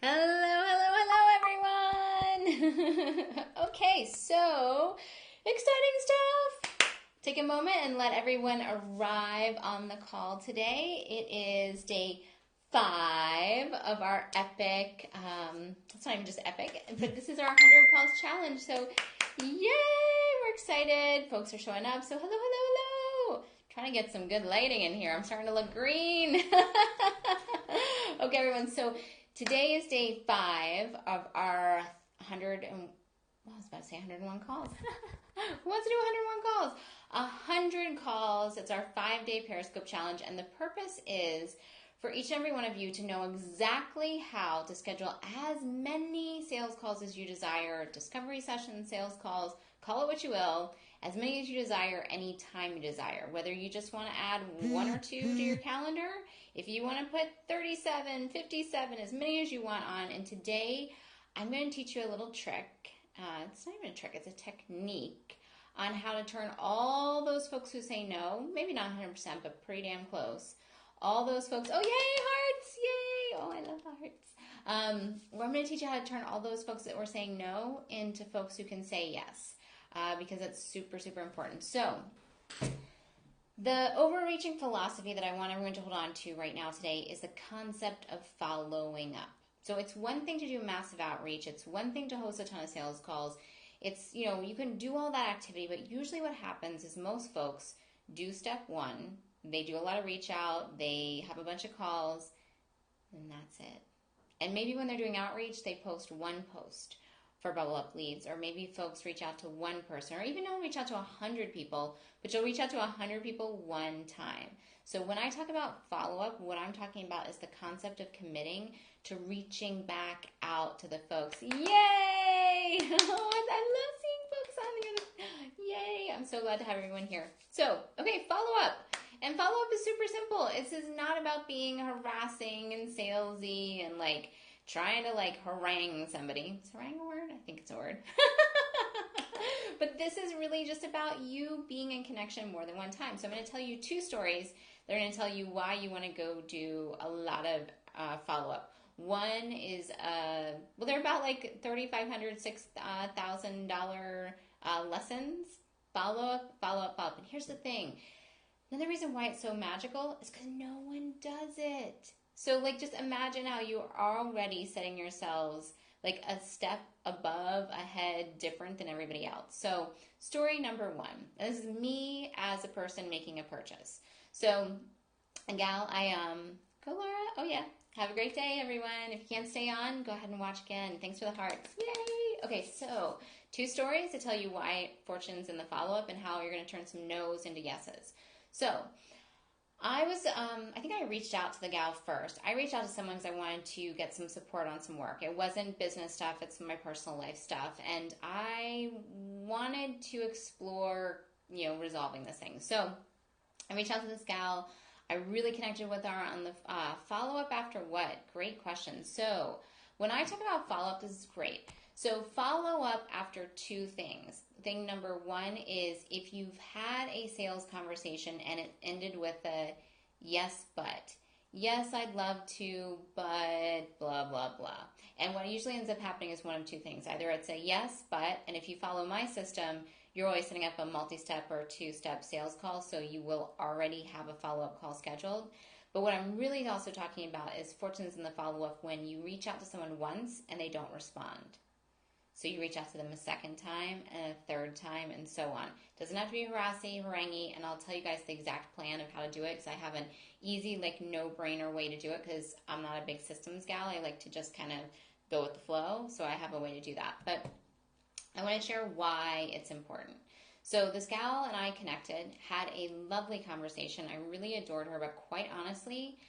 Hello, hello, hello, everyone! Okay, so exciting stuff! Take a moment and let everyone arrive on the call today. It is day 5 of our epic, it's not even just epic, but this is our 100 calls challenge. So, yay! We're excited. Folks are showing up. So, hello, hello, hello! Trying to get some good lighting in here. I'm starting to look green. Okay, everyone. So, today is day 5 of our 100 and, well, I was about to say 101 calls. Who wants to do 101 calls? 100 calls. It's our 5-day Periscope challenge, and the purpose is for each and every one of you to know exactly how to schedule as many sales calls as you desire, discovery sessions, sales calls, call it what you will, as many as you desire, anytime you desire. Whether you just want to add 1 or 2 to your calendar, if you want to put 37, 57, as many as you want on. And today, I'm going to teach you a little trick. It's not even a trick, it's a technique on how to turn all those folks who say no, maybe not 100%, but pretty damn close. All those folks, oh, yay, hearts, yay. Oh, I love hearts. Well, I'm going to teach you how to turn all those folks that were saying no into folks who can say yes, because it's super, super important. So, the overreaching philosophy that I want everyone to hold on to right now today is the concept of following up. So it's one thing to do massive outreach. It's one thing to host a ton of sales calls. It's, you can do all that activity, but usually what happens is most folks do step 1. They do a lot of reach out. They have a bunch of calls, and that's it. And maybe when they're doing outreach, they post one post for Bubble Up leads, or maybe folks reach out to one person, or even don't reach out to 100 people, but you'll reach out to 100 people one time. So when I talk about follow-up, what I'm talking about is the concept of committing to reaching back out to the folks. Yay! Oh, I love seeing folks on the other. Yay! I'm so glad to have everyone here. So, okay, follow-up. And follow-up is super simple. This is not about being harassing and salesy and trying to harangue somebody. Is harangue a word? I think it's a word. But this is really just about you being in connection more than one time. So I'm going to tell you 2 stories that are going to tell you why you want to go do a lot of follow-up. One is, they're about $3,500, $6,000 lessons. Follow-up. And here's the thing. Another reason why it's so magical is because no one does it. So just imagine how you are already setting yourselves a step above, ahead, different than everybody else. So story number 1. This is me as a person making a purchase. So a gal, go Laura. Oh yeah. Have a great day, everyone. If you can't stay on, go ahead and watch again. Thanks for the hearts. Yay. Okay, so 2 stories to tell you why fortune's in the follow-up and how you're going to turn some no's into yeses. So I think I reached out to the gal first. I reached out to someone because I wanted to get some support on some work. It wasn't business stuff, it's my personal life stuff. And I wanted to explore, resolving this thing. So I reached out to this gal. I really connected with her on the follow-up after what? Great question. So when I talk about follow-up, this is great. So follow up after 2 things. Thing number 1 is if you've had a sales conversation and it ended with a yes, but. Yes, I'd love to, but blah, blah, blah. And what usually ends up happening is one of 2 things. Either it's a yes, but, and if you follow my system, you're always setting up a multi-step or 2-step sales call, so you will already have a follow-up call scheduled. But what I'm really also talking about is fortunes in the follow-up when you reach out to someone once and they don't respond. So you reach out to them a 2nd time and a 3rd time and so on. It doesn't have to be harassy, haranguey, and I'll tell you guys the exact plan of how to do it because I have an easy, no-brainer way to do it because I'm not a big systems gal. I like to just kind of go with the flow, so I have a way to do that. But I want to share why it's important. So this gal and I connected, had a lovely conversation. I really adored her, but quite honestly,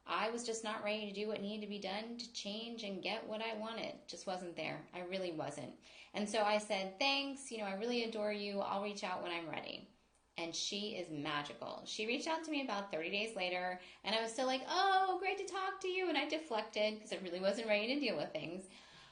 I was just not ready to do what needed to be done to change and get what I wanted. Just wasn't there. I really wasn't. And so I said, thanks, I really adore you. I'll reach out when I'm ready. And she is magical. She reached out to me about 30 days later, and I was still oh, great to talk to you. And I deflected because I really wasn't ready to deal with things.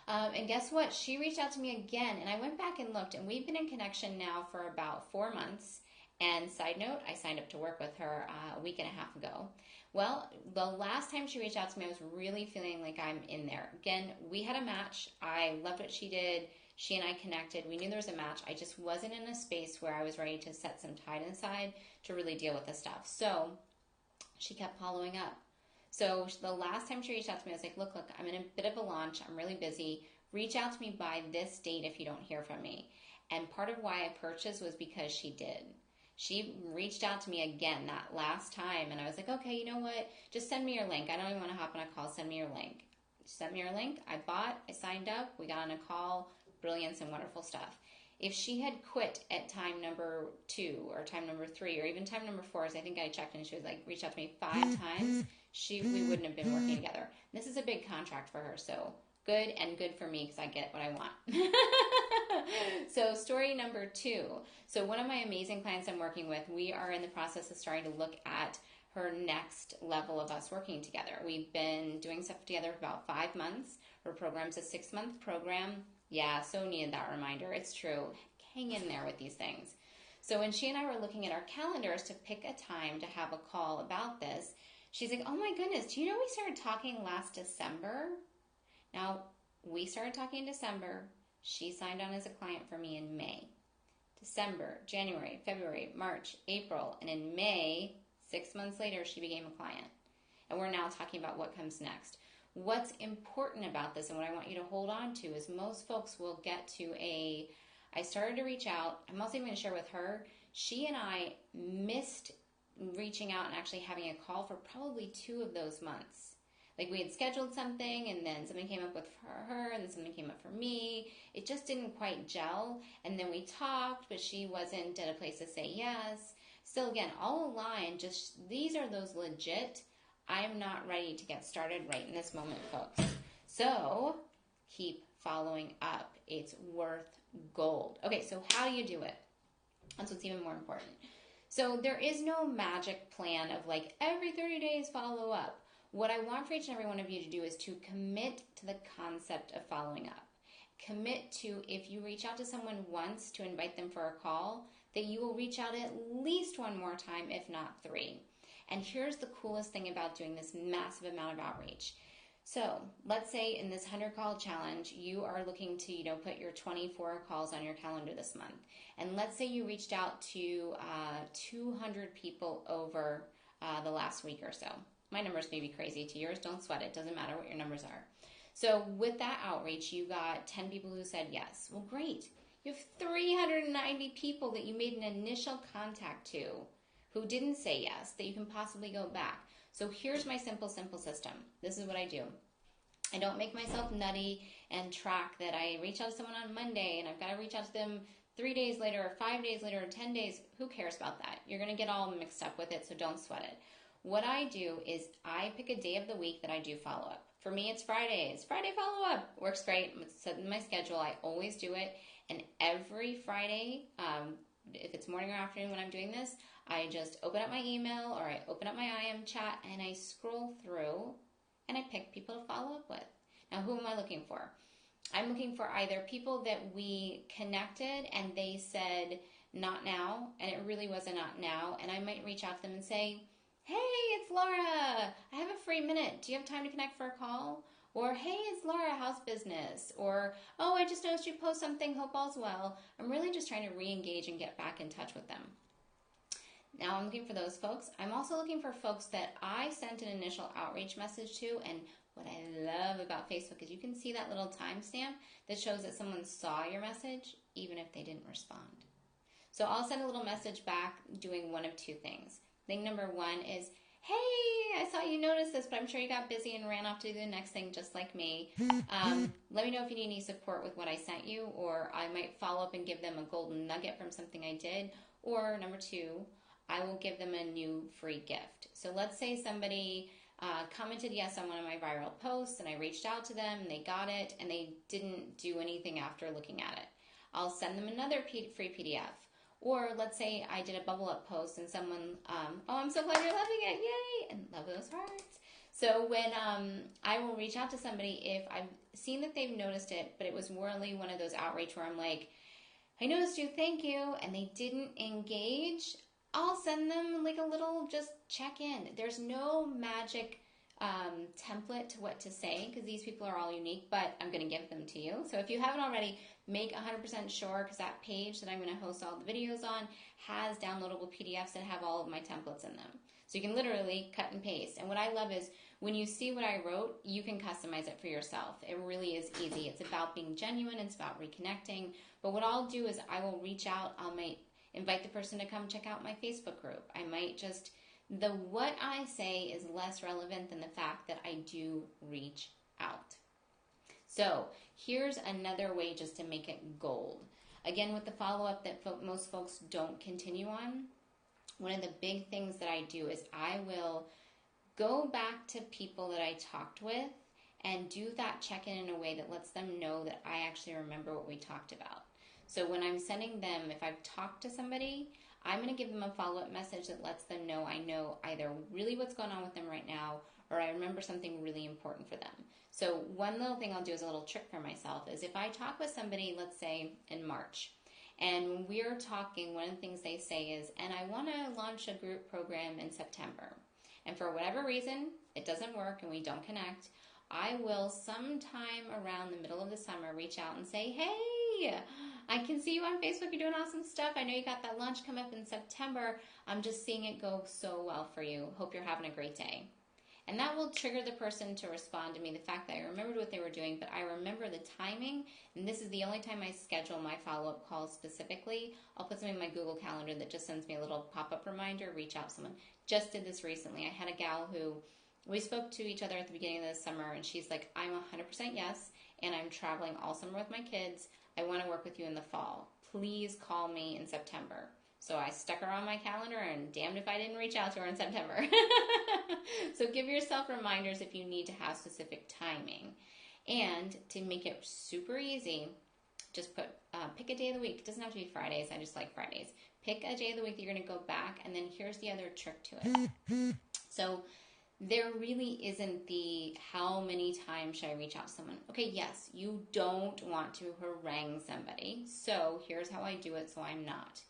And guess what? She reached out to me again, and I went back and looked, and we've been in connection now for about 4 months. And side note, I signed up to work with her a week and a half ago. Well, the last time she reached out to me, I was really feeling like I'm in there. Again, we had a match. I loved what she did. She and I connected. We knew there was a match. I just wasn't in a space where I was ready to set some time aside to really deal with the stuff. So she kept following up. So the last time she reached out to me, I was like, look, I'm in a bit of a launch. I'm really busy. Reach out to me by this date if you don't hear from me. And part of why I purchased was because she did. She reached out to me again that last time, and I was like, okay, you know what? Just send me your link. I don't even want to hop on a call. Send me your link. She sent me your link. I bought. I signed up. We got on a call. Brilliance and wonderful stuff. If she had quit at time number 2 or time number 3 or even time number 4, as I think I checked, and she was like, reached out to me 5 times, we wouldn't have been working together. This is a big contract for her, so good and good for me because I get what I want. So story number 2. So one of my amazing clients I'm working with, we are in the process of starting to look at her next level of us working together. We've been doing stuff together for about 5 months. Her program's a 6-month program. Yeah, so needed that reminder. It's true. Hang in there with these things. So when she and I were looking at our calendars to pick a time to have a call about this, she's like, oh my goodness, do you know we started talking last December? Now, we started talking in December. She signed on as a client for me in May. December, January, February, March, April, and in May, 6 months later, she became a client. And we're now talking about what comes next. What's important about this and what I want you to hold on to is most folks will get to I started to reach out. I'm also even going to share with her. She and I missed reaching out and actually having a call for probably 2 of those months. Like we had scheduled something and then something came up with her and then something came up for me. It just didn't quite gel. And then we talked, but she wasn't at a place to say yes. Still, again, all aligned. Just these are those legit. I'm not ready to get started right in this moment, folks. So keep following up. It's worth gold. Okay, so how do you do it? That's what's even more important. So there is no magic plan of like every 30 days follow up. What I want for each and every one of you to do is to commit to the concept of following up. Commit to, if you reach out to someone once to invite them for a call, that you will reach out at least 1 more time, if not 3. And here's the coolest thing about doing this massive amount of outreach. So let's say in this 100 call challenge, you are looking to, put your 24 calls on your calendar this month. And let's say you reached out to 200 people over the last week or so. My numbers may be crazy to yours. Don't sweat it. Doesn't matter what your numbers are. So with that outreach, you got 10 people who said yes. Well, great. You have 390 people that you made an initial contact to who didn't say yes that you can possibly go back. So here's my simple system. This is what I do. I don't make myself nutty and track that I reach out to someone on Monday and I've got to reach out to them 3 days later or 5 days later or 10 days. Who cares about that? You're going to get all mixed up with it, so don't sweat it. What I do is I pick a day of the week that I do follow-up. For me, it's Fridays. Friday follow-up works great. It's set in my schedule. I always do it. And every Friday, if it's morning or afternoon when I'm doing this, I just open up my email or I open up my IM chat and I scroll through and I pick people to follow up with. Now, who am I looking for? I'm looking for either people that we connected and they said, not now, and it really was a not now, and I might reach out to them and say, hey, it's Laura. I have a free minute. Do you have time to connect for a call? Or, hey, it's Laura, how's business? Or, oh, I just noticed you post something, hope all's well. I'm really just trying to re-engage and get back in touch with them. Now I'm looking for those folks. I'm also looking for folks that I sent an initial outreach message to, and what I love about Facebook is you can see that little timestamp that shows that someone saw your message, even if they didn't respond. So I'll send a little message back doing one of 2 things. Thing number 1 is, hey, I saw you notice this, but I'm sure you got busy and ran off to do the next thing just like me. Let me know if you need any support with what I sent you, or I might follow up and give them a golden nugget from something I did. Or number 2, I will give them a new free gift. So let's say somebody commented yes on one of my viral posts and I reached out to them and they got it and they didn't do anything after looking at it. I'll send them another free PDF. Or let's say I did a bubble up post and someone, oh, I'm so glad you're loving it, yay, and love those hearts. So when I will reach out to somebody, if I've seen that they've noticed it, but it was really one of those outreach where I'm like, I noticed you, thank you, and they didn't engage, I'll send them like a little just check in. There's no magic template to what to say because these people are all unique, but I'm going to give them to you. So if you haven't already, make 100% sure, because that page that I'm going to host all the videos on has downloadable PDFs that have all of my templates in them. So you can literally cut and paste. And what I love is when you see what I wrote, you can customize it for yourself. It really is easy. It's about being genuine. It's about reconnecting. But what I'll do is I will reach out. I might invite the person to come check out my Facebook group. I might just, what I say is less relevant than the fact that I do reach out. So here's another way just to make it gold. Again, with the follow-up that most folks don't continue on, one of the big things that I do is I will go back to people that I talked with and do that check-in in a way that lets them know that I actually remember what we talked about. So when I'm sending them, if I've talked to somebody, I'm going to give them a follow-up message that lets them know I know either really what's going on with them right now or I remember something really important for them. So one little thing I'll do as a little trick for myself is if I talk with somebody, let's say in March, and when we're talking, one of the things they say is, and I want to launch a group program in September. And for whatever reason, it doesn't work and we don't connect, I will sometime around the middle of the summer reach out and say, hey, I can see you on Facebook. You're doing awesome stuff. I know you got that launch come up in September. I'm just seeing it go so well for you. Hope you're having a great day. And that will trigger the person to respond to me. The fact that I remembered what they were doing, but I remember the timing. And this is the only time I schedule my follow-up calls specifically. I'll put something in my Google Calendar that just sends me a little pop-up reminder, reach out to someone. Just did this recently. I had a gal who, we spoke to each other at the beginning of the summer, and she's like, I'm 100% yes, and I'm traveling all summer with my kids. I want to work with you in the fall. Please call me in September. So I stuck her on my calendar, and damned if I didn't reach out to her in September. So give yourself reminders if you need to have specific timing. And to make it super easy, just pick a day of the week. It doesn't have to be Fridays. I just like Fridays. Pick a day of the week that you're going to go back, and then here's the other trick to it. So there really isn't the how many times should I reach out to someone. Okay, yes, you don't want to harangue somebody. So here's how I do it so I'm not.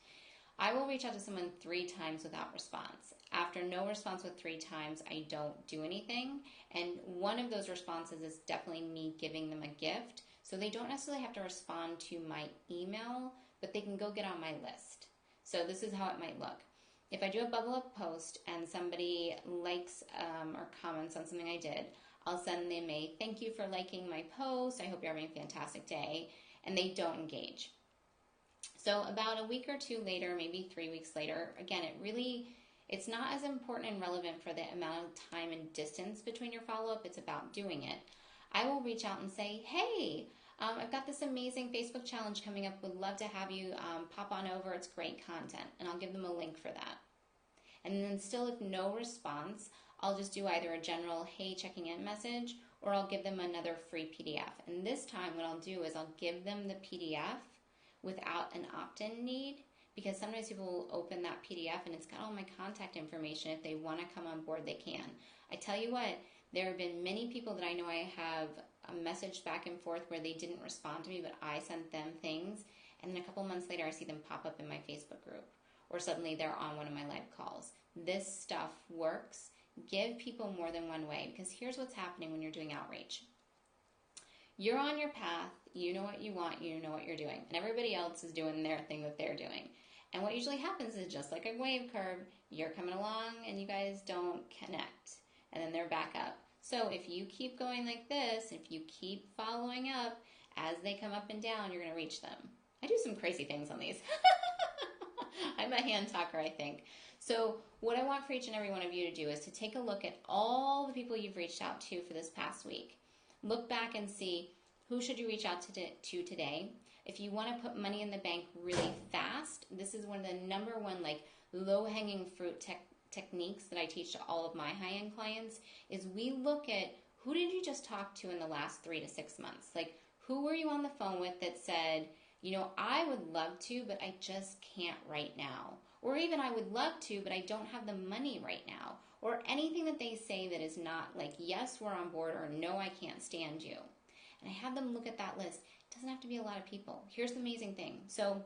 I will reach out to someone 3 times without response. After no response with 3 times, I don't do anything. And one of those responses is definitely me giving them a gift. So they don't necessarily have to respond to my email, but they can go get on my list. So this is how it might look. If I do a bubble up post and somebody likes or comments on something I did, I'll send them a thank you for liking my post. I hope you're having a fantastic day. And they don't engage. So about a week or 2 later, maybe 3 weeks later, again, it's not as important and relevant for the amount of time and distance between your follow-up. It's about doing it. I will reach out and say, hey, I've got this amazing Facebook challenge coming up. Would love to have you pop on over. It's great content. And I'll give them a link for that. And then still, if no response, I'll just do either a general, hey, checking in message, or I'll give them another free PDF. And this time what I'll do is I'll give them the PDF without an opt-in need, because sometimes people will open that PDF and it's got all my contact information. If they want to come on board, they can. I tell you what, there have been many people that I know I have messaged back and forth where they didn't respond to me, but I sent them things, and then a couple months later I see them pop up in my Facebook group, or suddenly they're on one of my live calls. This stuff works. Give people more than one way, because here's what's happening when you're doing outreach. You're on your path, you know what you want, you know what you're doing, and everybody else is doing their thing that they're doing. And what usually happens is, just like a wave curve, you're coming along and you guys don't connect, and then they're back up. So if you keep going like this, if you keep following up, as they come up and down, you're going to reach them. I do some crazy things on these. I'm a hand talker, I think. So what I want for each and every one of you to do is to take a look at all the people you've reached out to for this past week. Look back and see, who should you reach out to today? If you want to put money in the bank really fast, this is one of the #1 low-hanging fruit techniques that I teach to all of my high-end clients, is we look at who did you just talk to in the last 3 to 6 months? Like, who were you on the phone with that said, you know, I would love to, but I just can't right now. Or even, I would love to, but I don't have the money right now. Or anything that they say that is not like, yes, we're on board, or no, I can't stand you. And I have them look at that list. It doesn't have to be a lot of people. Here's the amazing thing. So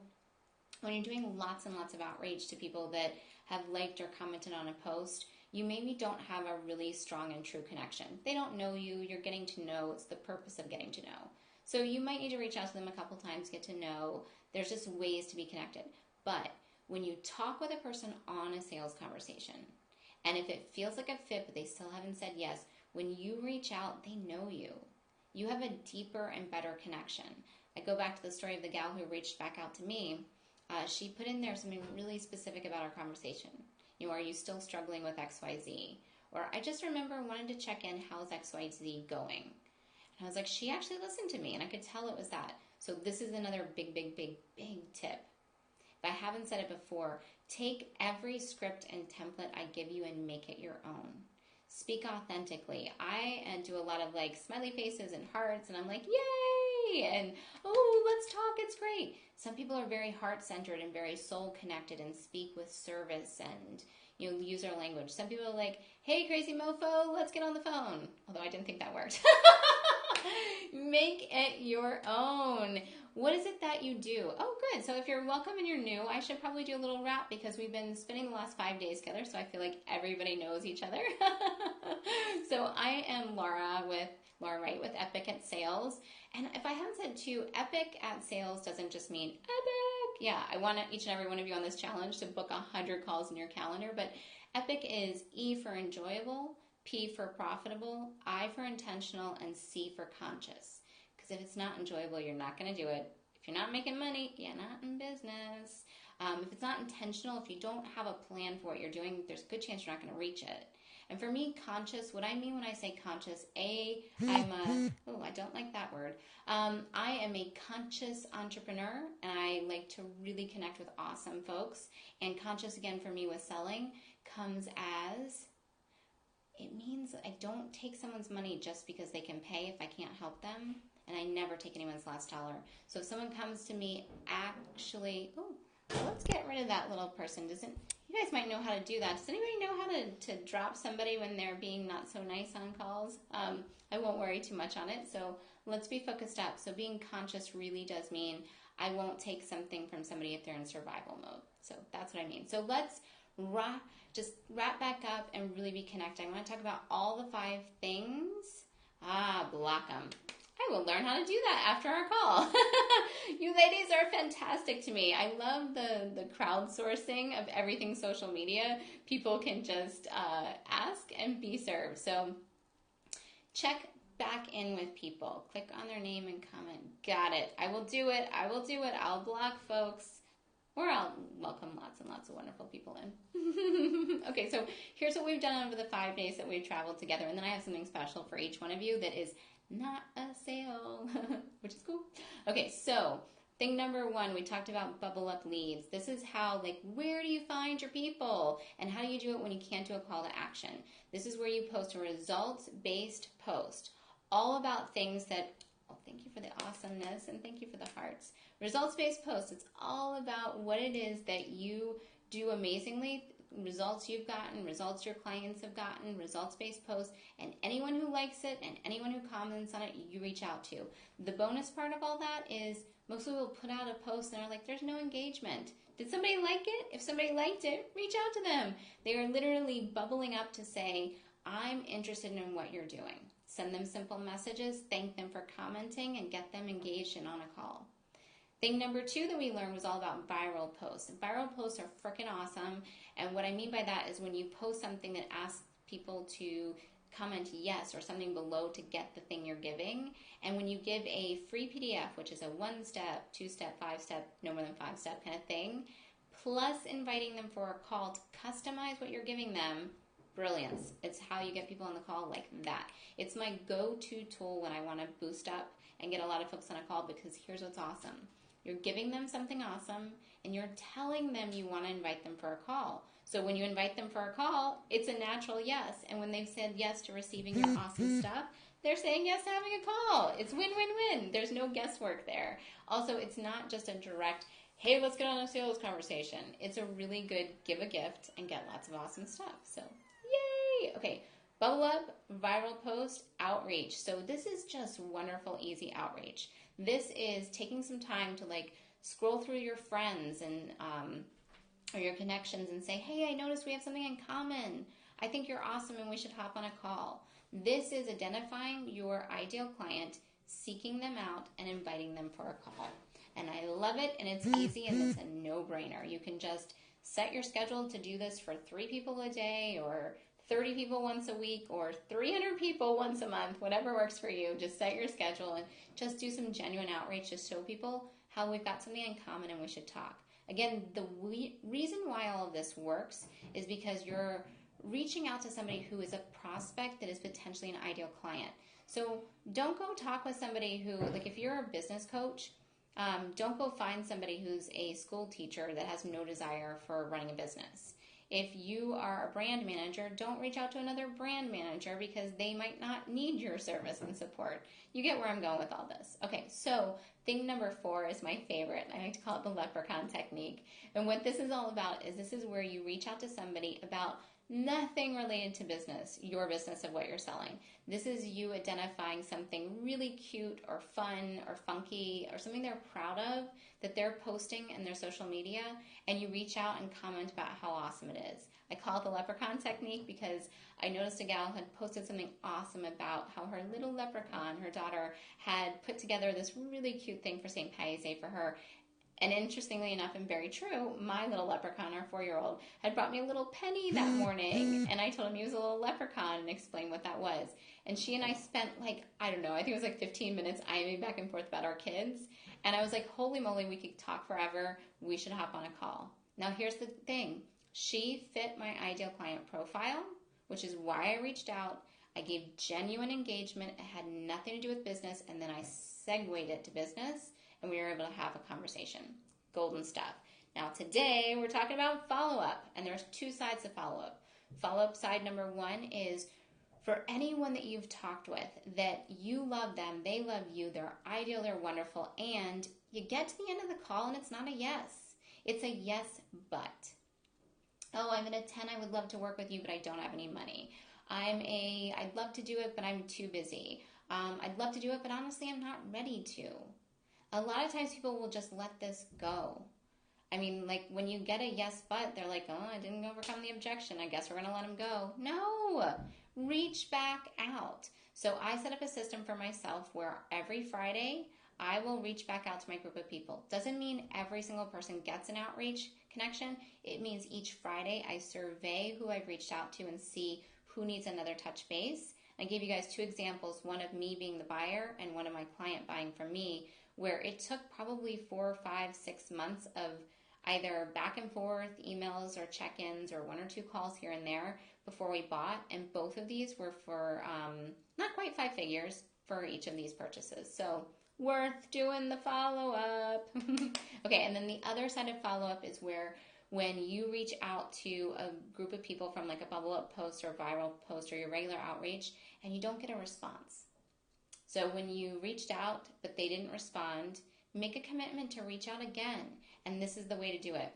when you're doing lots and lots of outreach to people that have liked or commented on a post, you maybe don't have a really strong and true connection. They don't know you, you're getting to know, it's the purpose of getting to know. So you might need to reach out to them a couple times, get to know. There's just ways to be connected. But when you talk with a person on a sales conversation, and if it feels like a fit, but they still haven't said yes, when you reach out, they know you. You have a deeper and better connection. I go back to the story of the gal who reached back out to me. She put in there something really specific about our conversation. Are you still struggling with XYZ? Or I just remember wanting to check in, how's XYZ going? And I was like, she actually listened to me, and I could tell it was that. So this is another big tip. If I haven't said it before, take every script and template I give you and make it your own. Speak authentically. I do a lot of like smiley faces and hearts, and I'm like, yay! And oh, let's talk, it's great. Some people are very heart-centered and very soul-connected and speak with service and use our language. Some people are like, hey, crazy mofo, let's get on the phone. Although I didn't think that worked. Make it your own. What is it that you do? Oh, good. So if you're welcome and you're new, I should probably do a little wrap because we've been spending the last 5 days together, so I feel like everybody knows each other. So I am Laura Wright with Epic at Sales. And if I haven't said too, Epic at Sales doesn't just mean epic. Yeah, I want each and every one of you on this challenge to book 100 calls in your calendar, but epic is E for enjoyable, P for profitable, I for intentional, and C for conscious. Because if it's not enjoyable, you're not going to do it. If you're not making money, you're not in business. If it's not intentional, if you don't have a plan for what you're doing, there's a good chance you're not going to reach it. And for me, conscious, what I mean when I say conscious, I don't like that word. I am a conscious entrepreneur, and I like to really connect with awesome folks. And conscious, again, for me with selling, comes as, it means I don't take someone's money just because they can pay if I can't help them. And I never take anyone's last dollar. So if someone comes to me, let's get rid of that little person. You guys might know how to do that. Does anybody know how to drop somebody when they're being not so nice on calls? I won't worry too much on it. So let's be focused up. So being conscious really does mean I won't take something from somebody if they're in survival mode. So that's what I mean. So let's wrap back up and really be connected. I want to talk about all the 5 things. Block them. I will learn how to do that after our call. You ladies are fantastic to me. I love the crowdsourcing of everything social media. People can just ask and be served. So check back in with people. Click on their name and comment. Got it. I will do it. I'll block folks. Or I'll welcome lots and lots of wonderful people in. Okay, so here's what we've done over the 5 days that we've traveled together. And then I have something special for each one of you that is not a sale, which is cool. Okay, so thing number 1, we talked about bubble up leads. This is how, where do you find your people? And how do you do it when you can't do a call to action? This is where you post a results-based post, all about things that, thank you for the awesomeness and thank you for the hearts. Results-based posts, it's all about what it is that you do amazingly, results you've gotten, results your clients have gotten, results-based posts, and anyone who likes it and anyone who comments on it, you reach out to. The bonus part of all that is most people will put out a post and are like, there's no engagement. Did somebody like it? If somebody liked it, reach out to them. They are literally bubbling up to say, I'm interested in what you're doing. Send them simple messages, thank them for commenting, and get them engaged and on a call. Thing number 2 that we learned was all about viral posts. Viral posts are freaking awesome. And what I mean by that is when you post something that asks people to comment yes or something below to get the thing you're giving. And when you give a free PDF, which is a 1-step, 2-step, 5-step, no more than 5-step kind of thing, plus inviting them for a call to customize what you're giving them, brilliance. It's how you get people on the call like that. It's my go-to tool when I want to boost up and get a lot of folks on a call, because here's what's awesome. You're giving them something awesome, and you're telling them you want to invite them for a call. So when you invite them for a call, it's a natural yes. And when they've said yes to receiving your awesome stuff, they're saying yes to having a call. It's win-win-win. There's no guesswork there. Also, it's not just a direct, hey, let's get on a sales conversation. It's a really good give a gift and get lots of awesome stuff. So, yay! Okay, bubble up, viral post, outreach. So this is just wonderful, easy outreach. This is taking some time to scroll through your friends and or your connections and say, hey, I noticed we have something in common. I think you're awesome and we should hop on a call. This is identifying your ideal client, seeking them out, and inviting them for a call. And I love it, and it's easy, and it's a no-brainer. You can just set your schedule to do this for 3 people a day, or 30 people once a week, or 300 people once a month, whatever works for you. Just set your schedule and just do some genuine outreach to show people how we've got something in common and we should talk. Again, the reason why all of this works is because you're reaching out to somebody who is a prospect that is potentially an ideal client. So don't go talk with somebody who, like if you're a business coach, don't go find somebody who's a school teacher that has no desire for running a business. If you are a brand manager, don't reach out to another brand manager because they might not need your service and support. You get where I'm going with all this. Okay, so thing number 4 is my favorite. I like to call it the leprechaun technique. And what this is all about is this is where you reach out to somebody about nothing related to business, your business of what you're selling. This is you identifying something really cute or fun or funky or something they're proud of that they're posting in their social media, and you reach out and comment about how awesome it is. I call it the leprechaun technique because I noticed a gal had posted something awesome about how her little leprechaun, her daughter, had put together this really cute thing for St. Patty's Day for her. And interestingly enough, and very true, my little leprechaun, our 4-year-old, had brought me a little penny that morning. And I told him he was a little leprechaun and explained what that was. And she and I spent I don't know, I think it was 15 minutes IMing back and forth about our kids. And I was like, holy moly, we could talk forever. We should hop on a call. Now, here's the thing. She fit my ideal client profile, which is why I reached out. I gave genuine engagement. It had nothing to do with business. And then I segued it to business. And we were able to have a conversation. Golden stuff. Now today we're talking about follow-up, and there's 2 sides to follow-up. Follow-up side number 1 is for anyone that you've talked with, that you love them, they love you, they're ideal, they're wonderful, and you get to the end of the call and it's not a yes. It's a yes, but. Oh, I'm at a 10, I would love to work with you, but I don't have any money. I'd love to do it, but I'm too busy. I'd love to do it, but honestly, I'm not ready to. A lot of times people will just let this go. I mean, when you get a yes, but, they're like, oh, I didn't overcome the objection. I guess we're going to let them go. No, reach back out. So I set up a system for myself where every Friday I will reach back out to my group of people. Doesn't mean every single person gets an outreach connection. It means each Friday I survey who I've reached out to and see who needs another touch base. I gave you guys 2 examples, one of me being the buyer and one of my client buying from me, where it took probably 4, 5, 6 months of either back and forth emails or check-ins or 1 or 2 calls here and there before we bought. And both of these were for not quite 5 figures for each of these purchases. So worth doing the follow-up. Okay, and then the other side of follow-up is where when you reach out to a group of people from a bubble up post or viral post or your regular outreach and you don't get a response. So when you reached out, but they didn't respond, make a commitment to reach out again. And this is the way to do it.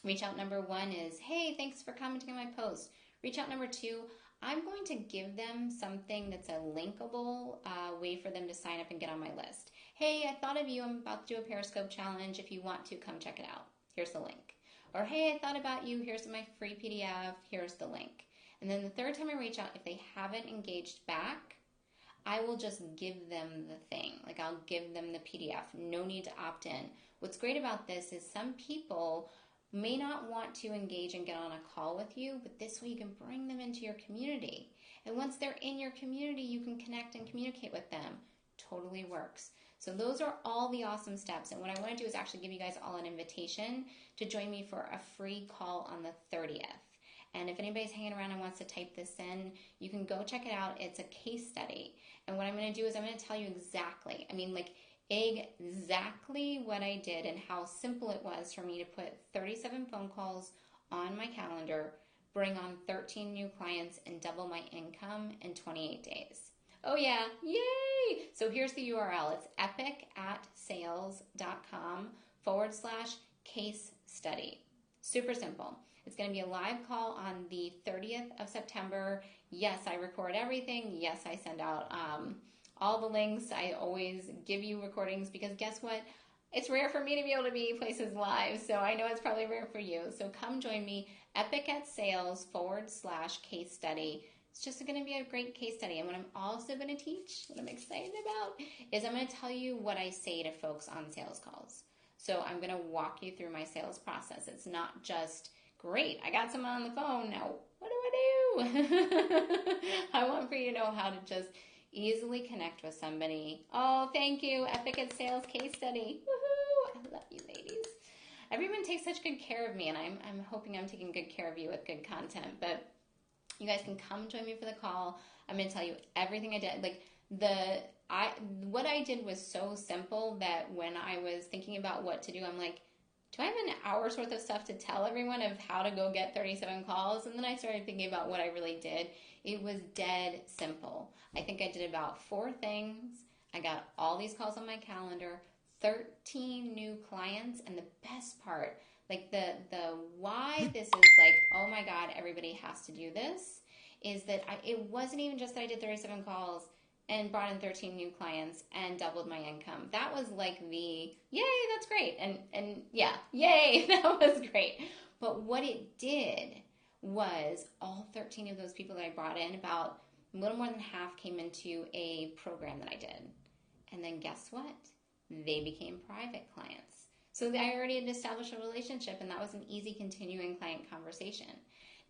Reach out number 1 is, hey, thanks for commenting on my post. Reach out number 2, I'm going to give them something that's a linkable way for them to sign up and get on my list. Hey, I thought of you. I'm about to do a Periscope challenge. If you want to, come check it out. Here's the link. Or, hey, I thought about you. Here's my free PDF. Here's the link. And then the 3rd time I reach out, if they haven't engaged back, I will just give them the thing. I'll give them the PDF. No need to opt in. What's great about this is some people may not want to engage and get on a call with you, but this way you can bring them into your community. And once they're in your community, you can connect and communicate with them. Totally works. So those are all the awesome steps. And what I want to do is actually give you guys all an invitation to join me for a free call on the 30th. And if anybody's hanging around and wants to type this in, you can go check it out. It's a case study. And what I'm going to do is I'm going to tell you exactly, exactly what I did and how simple it was for me to put 37 phone calls on my calendar, bring on 13 new clients, and double my income in 28 days. Oh yeah, yay! So here's the URL. It's epicatsales.com/case study. Super simple. It's going to be a live call on the 30th of September. Yes, I record everything. Yes, I send out all the links. I always give you recordings because guess what? It's rare for me to be able to be places live, so I know it's probably rare for you. So come join me, Epic at Sales /case study. It's just going to be a great case study. And what I'm also going to teach, what I'm excited about, is I'm going to tell you what I say to folks on sales calls. So I'm going to walk you through my sales process. It's not just, great, I got someone on the phone, now what do I do? I want for you to know how to just easily connect with somebody. Oh, thank you, Epic at Sales case study. Woohoo! I love you, ladies. Everyone takes such good care of me, and I'm hoping I'm taking good care of you with good content. But you guys can come join me for the call. I'm going to tell you everything I did. Like what I did was so simple that when I was thinking about what to do, I'm like, do I have an hour's worth of stuff to tell everyone of how to go get 37 calls? And then I started thinking about what I really did. It was dead simple. I think I did about 4 things. I got all these calls on my calendar, 13 new clients, and the best part, like the why this is like, oh my God, everybody has to do this, is that it wasn't even just that I did 37 calls and brought in 13 new clients and doubled my income. That was like the, yay, that's great. And yeah, yay, that was great. But what it did was all 13 of those people that I brought in, about a little more than half came into a program that I did. And then guess what? They became private clients. So I already had established a relationship, and that was an easy continuing client conversation.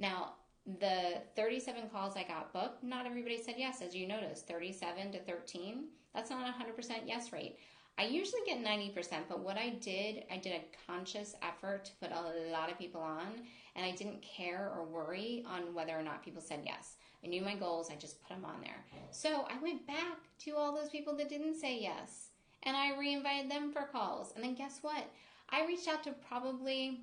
Now, the 37 calls I got booked, not everybody said yes, as you noticed. 37 to 13, that's not a 100% yes rate. I usually get 90%, but what I did a conscious effort to put a lot of people on, and I didn't care or worry on whether or not people said yes. I knew my goals, I just put them on there. So I went back to all those people that didn't say yes, and I re-invited them for calls. And then guess what? I reached out to probably,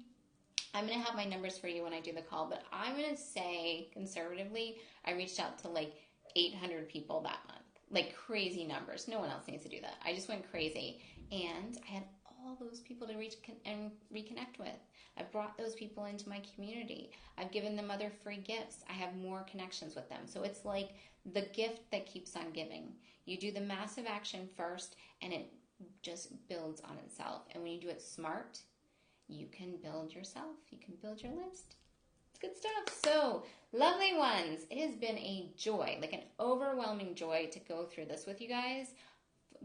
I'm going to have my numbers for you when I do the call, but I'm going to say conservatively, I reached out to like 800 people that month. Like crazy numbers. No one else needs to do that. I just went crazy. And I had all those people to reach and reconnect with. I brought those people into my community. I've given them other free gifts. I have more connections with them. So it's like the gift that keeps on giving. You do the massive action first, and it just builds on itself. And when you do it smart, you can build yourself. You can build your list. It's good stuff. So, lovely ones, it has been a joy, like an overwhelming joy to go through this with you guys.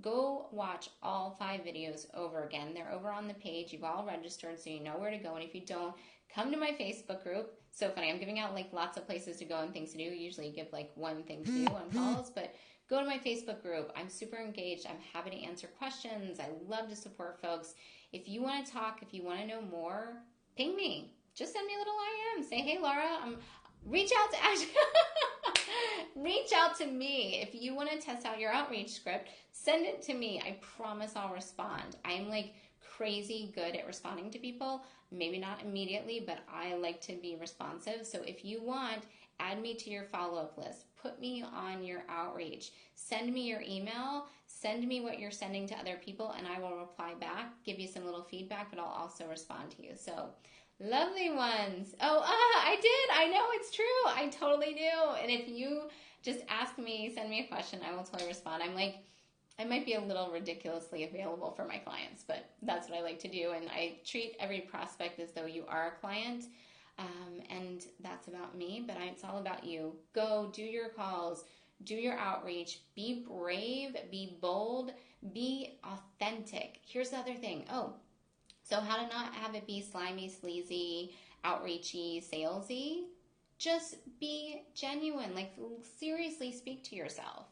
Go watch all 5 videos over again. They're over on the page. You've all registered, so you know where to go. And if you don't, come to my Facebook group. So funny, I'm giving out like lots of places to go and things to do. Usually you give like one thing to do on calls, but go to my Facebook group. I'm super engaged. I'm happy to answer questions. I love to support folks. If you want to talk, if you want to know more, ping me. Just send me a little IM. Say, hey, Laura, reach out to me. If you want to test out your outreach script, send it to me. I promise I'll respond. I'm like crazy good at responding to people. Maybe not immediately, but I like to be responsive. So if you want, add me to your follow-up list. Put me on your outreach. Send me your email. Send me what you're sending to other people, and I will reply back, give you some little feedback, but I'll also respond to you. So, lovely ones. Oh, I did. I know it's true. I totally do. And if you just ask me, send me a question, I will totally respond. I'm like, I might be a little ridiculously available for my clients, but that's what I like to do. And I treat every prospect as though you are a client. And that's about me, but it's all about you. Go do your calls, do your outreach, be brave, be bold, be authentic. Here's the other thing. Oh, so how to not have it be slimy, sleazy, outreachy, salesy. Just be genuine. Like, seriously speak to yourself.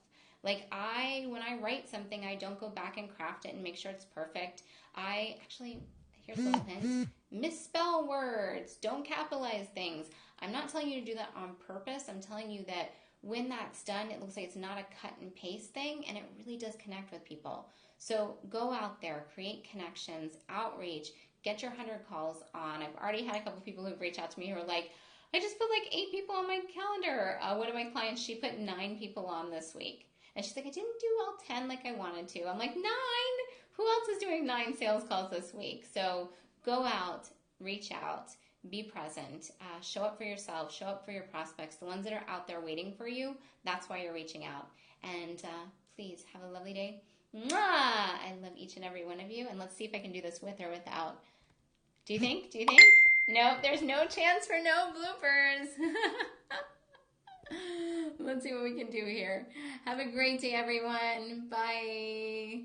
Like, when I write something, I don't go back and craft it and make sure it's perfect. Here's a little hint. Misspell words. Don't capitalize things. I'm not telling you to do that on purpose. I'm telling you that when that's done, it looks like it's not a cut and paste thing, and it really does connect with people. So go out there, create connections, outreach, get your 100 calls on. I've already had a couple people who've reached out to me who are like, I just put like 8 people on my calendar. One of my clients, she put 9 people on this week. And she's like, I didn't do all 10 like I wanted to. I'm like, 9? Who else is doing 9 sales calls this week? So go out, reach out, be present, show up for yourself, show up for your prospects, the ones that are out there waiting for you. That's why you're reaching out. And please have a lovely day. Mwah! I love each and every one of you. And let's see if I can do this with or without. Do you think? Do you think? Nope, there's no chance for no bloopers. Let's see what we can do here. Have a great day, everyone. Bye.